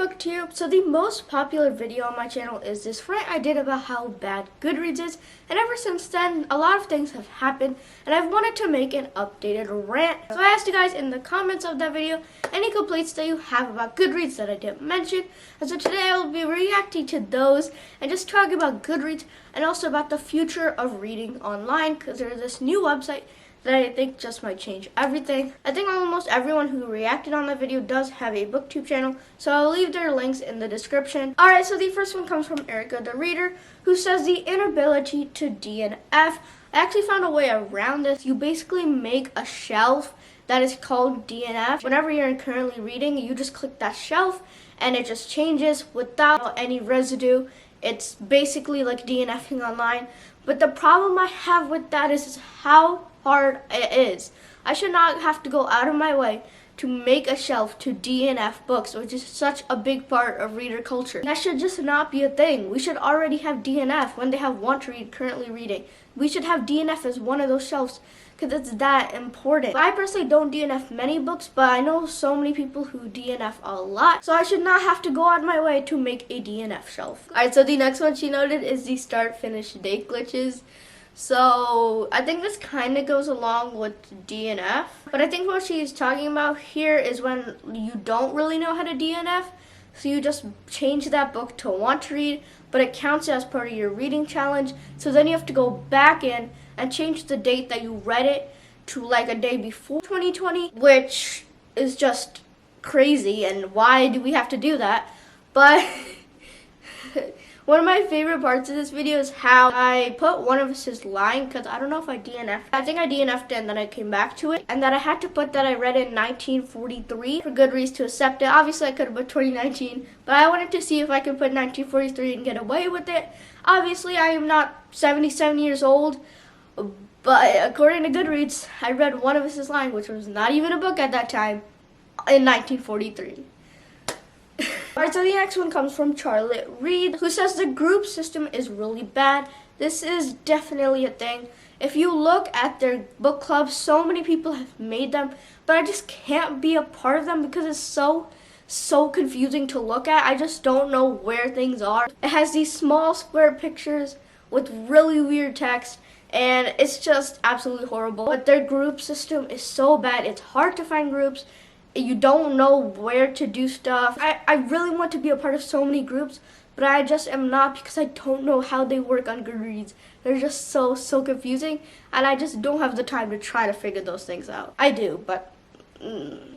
Booktube! So the most popular video on my channel is this rant I did about how bad Goodreads is, and ever since then a lot of things have happened and I've wanted to make an updated rant. So I asked you guys in the comments of that video any complaints that you have about Goodreads that I didn't mention, and so today I will be reacting to those and just talking about Goodreads and also about the future of reading online, because there's this new website that I think just might change everything. I think almost everyone who reacted on that video does have a Booktube channel, so I'll leave their links in the description. Alright, so the first one comes from Erica the Reader, who says the inability to DNF. I actually found a way around this. You basically make a shelf that is called DNF. Whenever you're currently reading, you just click that shelf and it just changes without any residue. It's basically like DNFing online. But the problem I have with that is how hard it is. I should not have to go out of my way to make a shelf to DNF books, which is such a big part of reader culture. That should just not be a thing. We should already have DNF when they have Want to Read currently reading. We should have DNF as one of those shelves because it's that important. I personally don't DNF many books, but I know so many people who DNF a lot, so I should not have to go out of my way to make a DNF shelf. Alright, so the next one she noted is the start-finish date glitches. So I think this kind of goes along with DNF, but I think what she's talking about here is when you don't really know how to DNF, so you just change that book to Want to Read, but it counts as part of your reading challenge, so then you have to go back in and change the date that you read it to like a day before 2020, which is just crazy, and why do we have to do that? But one of my favorite parts of this video is how I put one of his line, because I don't know if I DNF'd. I think I DNF'd it and then I came back to it. And that I had to put that I read it in 1943 for Goodreads to accept it. Obviously I could have put 2019, but I wanted to see if I could put 1943 and get away with it. Obviously I am not 77 years old, but according to Goodreads, I read one of his line, which was not even a book at that time, in 1943. Alright, so the next one comes from Charlotte Reed, who says the group system is really bad. This is definitely a thing. If you look at their book clubs, so many people have made them, but I just can't be a part of them because it's so confusing to look at. I just don't know where things are. It has these small square pictures with really weird text, and it's just absolutely horrible. But their group system is so bad. It's hard to find groups. You don't know where to do stuff. I really want to be a part of so many groups, but I just am not because I don't know how they work on Goodreads. They're just so confusing, and I just don't have the time to try to figure those things out. I do, but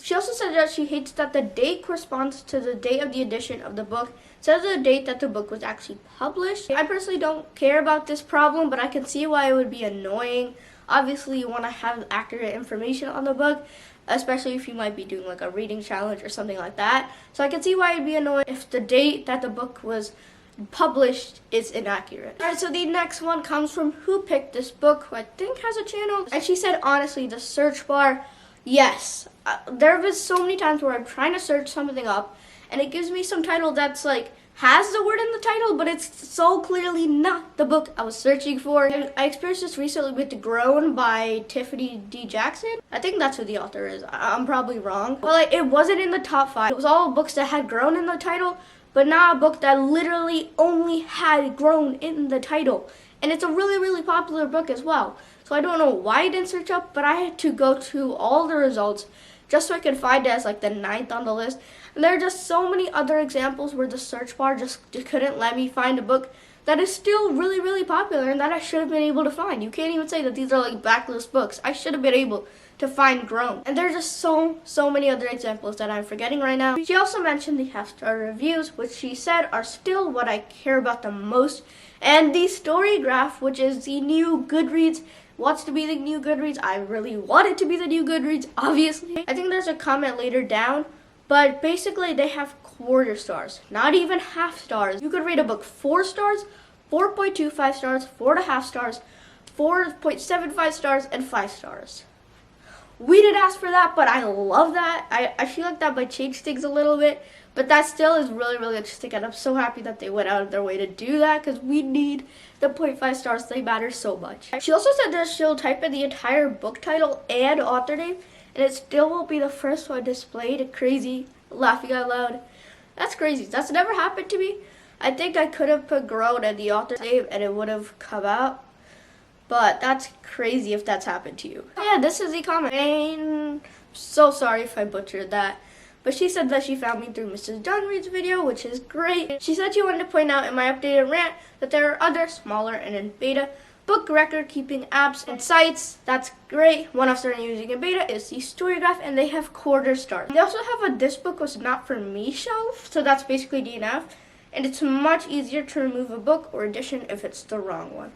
She also said that she hates that the date corresponds to the date of the edition of the book instead of the date that the book was actually published. I personally don't care about this problem, but I can see why it would be annoying. Obviously, you want to have accurate information on the book, especially if you might be doing like a reading challenge or something like that. So I can see why it'd be annoying if the date that the book was published is inaccurate. Alright, so the next one comes from Who Picked This Book, who I think has a channel. And she said, honestly, the search bar, yes. There have been so many times where I'm trying to search something up and it gives me some title that's like, has the word in the title, but it's so clearly not the book I was searching for. I experienced this recently with Grown by Tiffany D. Jackson. I think that's who the author is. I'm probably wrong. But like, it wasn't in the top 5. It was all books that had Grown in the title, but not a book that literally only had Grown in the title. And it's a really popular book as well. So I don't know why I didn't search up, but I had to go to all the results just so I could find it as like the 9th on the list. And there are just so many other examples where the search bar just couldn't let me find a book that is still really popular and that I should have been able to find. You can't even say that these are like backlist books. I should have been able to find Grown. And there's just so many other examples that I'm forgetting right now. She also mentioned the half-star reviews, which she said are still what I care about the most. And the story graph, which is the new Goodreads, wants to be the new Goodreads. I really want it to be the new Goodreads, obviously. I think there's a comment later down, but basically they have quarter stars, not even half stars. You could rate a book 4 stars, 4.25 stars, 4.5 stars, 4.75 stars, and 5 stars. We didn't ask for that, but I love that. I feel like that might change things a little bit, but that still is really interesting, and I'm so happy that they went out of their way to do that because we need the 0.5 stars. They matter so much. She also said that she'll type in the entire book title and author name, and it still won't be the first one displayed. Crazy, laughing out loud. That's crazy. That's never happened to me. I think I could have put Grown and the author name and it would have come out. But that's crazy if that's happened to you. Yeah, this is the comment. So sorry if I butchered that. But she said that she found me through Mrs. John Reed's video, which is great. She said she wanted to point out in my updated rant that there are other smaller and in beta book record keeping apps and sites. That's great. One I've started using in beta is the Storygraph, and they have quarter stars. They also have a "this book was not for me" shelf, so that's basically DNF, and it's much easier to remove a book or edition if it's the wrong one.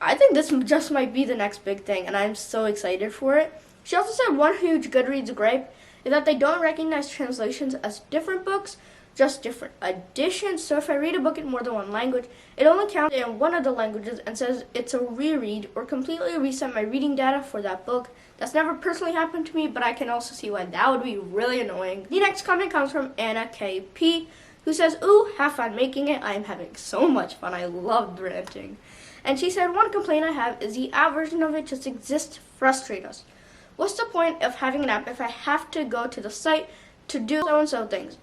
I think this just might be the next big thing, and I'm so excited for it. She also said one huge Goodreads gripe is that they don't recognize translations as different books, just different editions. So if I read a book in more than one language, it only counts in one of the languages and says it's a reread or completely reset my reading data for that book. That's never personally happened to me, but I can also see why that would be really annoying. The next comment comes from Anna KP, who says, "Ooh, have fun making it. I am having so much fun. I loved ranting." And she said, "One complaint I have is the app version of it just exists to frustrate us. What's the point of having an app if I have to go to the site to do so-and-so things?"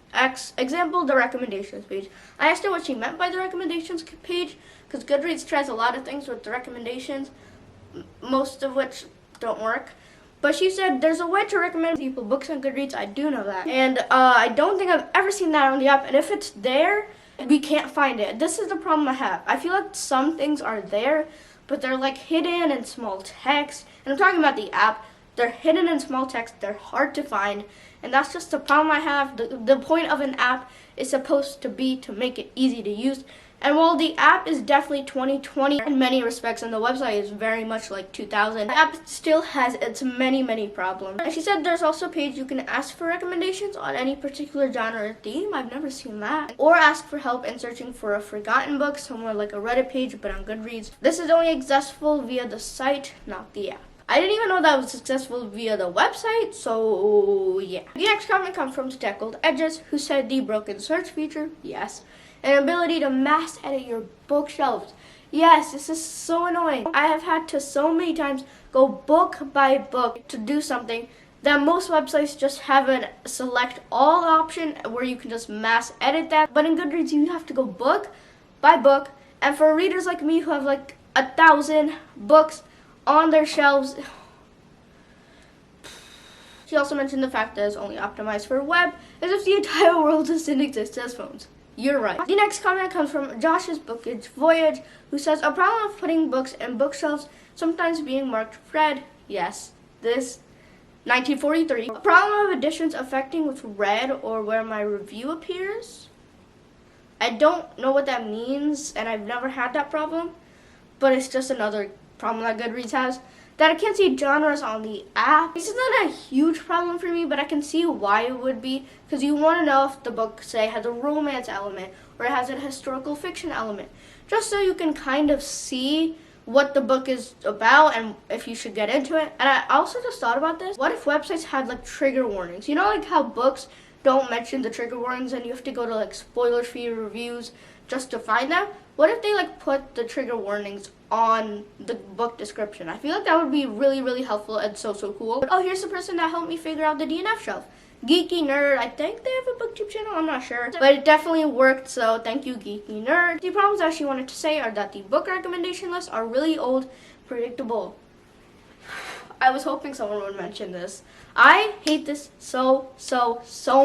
Example, the recommendations page. I asked her what she meant by the recommendations page, because Goodreads tries a lot of things with the recommendations, most of which don't work. But she said there's a way to recommend people books on Goodreads. I do know that. And I don't think I've ever seen that on the app. And if it's there, we can't find it. This is the problem I have. I feel like some things are there, but they're like hidden in small text. And I'm talking about the app. They're hidden in small text. They're hard to find. And that's just the problem I have. The point of an app is supposed to be to make it easy to use. And while the app is definitely 2020 in many respects, and the website is very much like 2000, the app still has its many problems. And she said there's also a page you can ask for recommendations on any particular genre or theme. I've never seen that. Or ask for help in searching for a forgotten book, somewhere like a Reddit page, but on Goodreads. This is only accessible via the site, not the app. I didn't even know that was successful via the website, so yeah. The next comment comes from Steckled Edges, who said the broken search feature, yes. An ability to mass edit your bookshelves. Yes, this is so annoying. I have had to so many times go book by book to do something that most websites just have a select all option where you can just mass edit that. But in Goodreads, you have to go book by book. And for readers like me who have like 1,000 books on their shelves. She also mentioned the fact that it's only optimized for web, as if the entire world doesn't exist as phones. You're right. The next comment comes from Josh's Bookage Voyage, who says, "A problem of putting books in bookshelves sometimes being marked red." Yes, this 1943. A problem of editions affecting with red or where my review appears. I don't know what that means, and I've never had that problem, but it's just another problem that Goodreads has. That I can't see genres on the app. This is not a huge problem for me, but I can see why it would be, because you want to know if the book, say, has a romance element or it has a historical fiction element, just so you can kind of see what the book is about and if you should get into it. And I also just thought about this. What if websites had like trigger warnings? You know, like how books don't mention the trigger warnings and you have to go to like spoiler-free reviews just to find them? What if they like put the trigger warnings on the book description? I feel like that would be really helpful and so cool. Oh, here's the person that helped me figure out the DNF shelf. Geeky Nerd. I think they have a Booktube channel, I'm not sure. But it definitely worked, so thank you, Geeky Nerd. The problems that she wanted to say are that the book recommendation lists are really old, predictable. I was hoping someone would mention this. I hate this so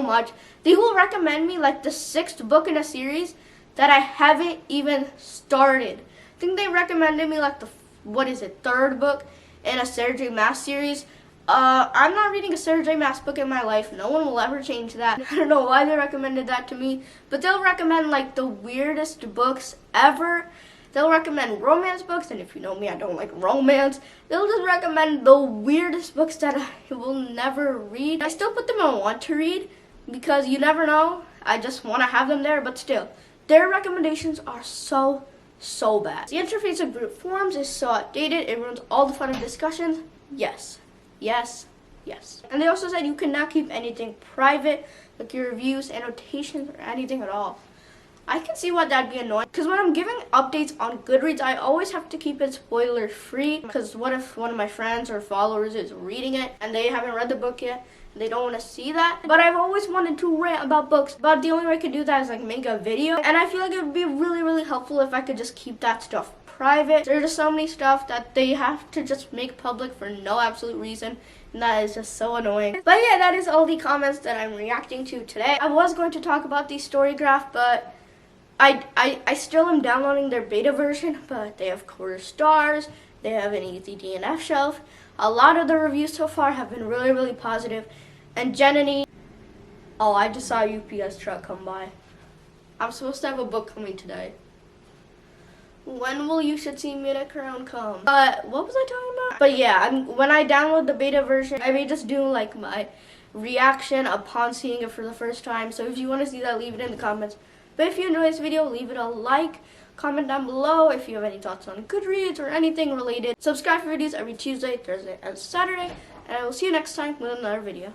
much. They will recommend me like the 6th book in a series that I haven't even started. I think they recommended me like the, 3rd book in a Sarah J. Maas series. I'm not reading a Sarah J. Maas book in my life. No one will ever change that. I don't know why they recommended that to me, but they'll recommend like the weirdest books ever. They'll recommend romance books, and if you know me, I don't like romance. They'll just recommend the weirdest books that I will never read. I still put them on want to read because you never know. I just want to have them there, but still, their recommendations are so bad. The interface of group forums is so outdated, it ruins all the fun of discussions. Yes. And they also said you cannot keep anything private, like your reviews, annotations, or anything at all. I can see why that'd be annoying, because when I'm giving updates on Goodreads, I always have to keep it spoiler free, because what if one of my friends or followers is reading it, and they haven't read the book yet, They don't want to see that. But I've always wanted to rant about books. But the only way I could do that is like make a video. And I feel like it would be really, really helpful if I could just keep that stuff private. There's just so many stuff that they have to just make public for no absolute reason. And that is just so annoying. But yeah, that is all the comments that I'm reacting to today. I was going to talk about the Storygraph, but I still am downloading their beta version. But they have quarter stars. They have an easy DNF shelf. A lot of the reviews so far have been really, really positive. And Jenny, oh, I just saw a UPS truck come by. I'm supposed to have a book coming today. When will You Should See Midnight Crown come? What was I talking about? But yeah, when I download the beta version, I may just do like my reaction upon seeing it for the first time. So if you want to see that, leave it in the comments. But if you enjoyed this video, leave it a like. Comment down below if you have any thoughts on Goodreads or anything related. Subscribe for videos every Tuesday, Thursday, and Saturday. And I will see you next time with another video.